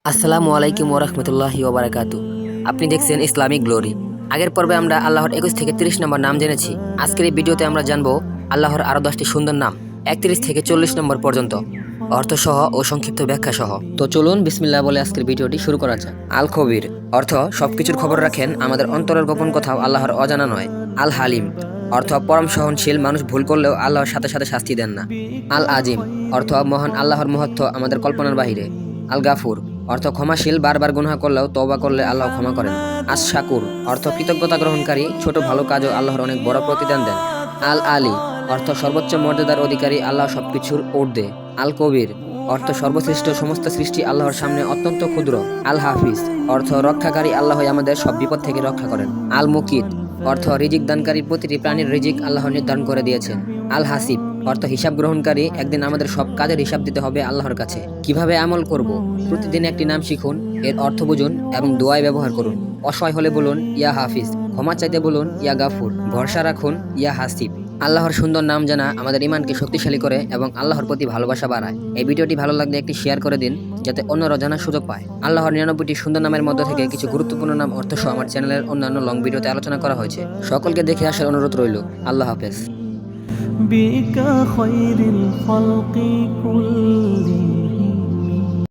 আসসালামু আলাইকুম ওরহমতুল্লাহি ওবারাকাতু। আপনি দেখছেন ইসলামিক গ্লোরি। আগের পর্বে আমরা আল্লাহর 21 থেকে 30 নম্বর নাম জেনেছি। আজকের এই ভিডিওতে আমরা জানবো আল্লাহর আরো 10টি সুন্দর নাম 31 থেকে 40 নম্বর পর্যন্ত, অর্থসহ ও সংক্ষিপ্ত ব্যাখ্যা সহ। তো চলুন বিসমিল্লাহ বলে আজকের ভিডিওটি শুরু করা যাক। আল খবির অর্থ সবকিছুর খবর রাখেন, আমাদের অন্তরের গোপন কথাও আল্লাহর অজানা নয়। আল হালিম অর্থ পরম সহনশীল, মানুষ ভুল করলেও আল্লাহর সাথে সাথে শাস্তি দেন না। আল আজিম অর্থ মহান আল্লাহর মহত্ব আমাদের কল্পনার বাহিরে। আল গাফুর অর্থ ক্ষমাশীল, বারবার গুনাহ করলেও তওবা করলে আল্লাহ ক্ষমা করেন। আস শাকুর অর্থ কৃতজ্ঞতা গ্রহণকারী, ছোট ভালো কাজও আল্লাহর অনেক বড় প্রতিদান দেন। আল আলী অর্থ সর্বোচ্চ মর্যাদার অধিকারী, আল্লাহ সবকিছুর ঊর্ধ্বে। আল কবির অর্থ সর্বশ্রেষ্ঠ, সমস্ত সৃষ্টি আল্লাহর সামনে অত্যন্ত ক্ষুদ্র। আল হাফিজ অর্থ রক্ষাকারী, আল্লাহ আমাদের সব বিপদ থেকে রক্ষা করেন। আল মুকিত অর্থ রিজিক দানকারী, প্রতিটি প্রাণীর রিজিক আল্লাহ নির্ধারণ করে দিয়েছেন। আল হাসিব অর্থ হিসাব গ্রহণকারী, একদিন আমাদের সব কাজের হিসাব দিতে হবে আল্লাহর কাছে। কিভাবে আমল করব? প্রতিদিন একটি নাম শিখুন, এর অর্থ বুঝুন এবং দোয়ায় ব্যবহার করুন। অসহায় হলে বলুন ইয়া হাফিজ, ক্ষমা চাইতে বলুন ইয়া গাফুর, ভরসা রাখুন ইয়া হাসিব। আল্লাহর সুন্দর নাম জানা আমাদের ইমানকে শক্তিশালী করে এবং আল্লাহর প্রতি ভালোবাসা বাড়ায়। এই ভিডিওটি ভালো লাগলে একটি শেয়ার করে দিন, যাতে অন্যরা জানার সুযোগ পায়। আল্লাহর 99টি সুন্দর নামের মধ্যে থেকে কিছু গুরুত্বপূর্ণ নাম অর্থসহ আমার চ্যানেলের অন্যান্য লং ভিডিওতে আলোচনা করা হয়েছে। সকলকে দেখে আসার অনুরোধ রইল। আল্লাহ হাফেজ। بك خير الخلق كلهم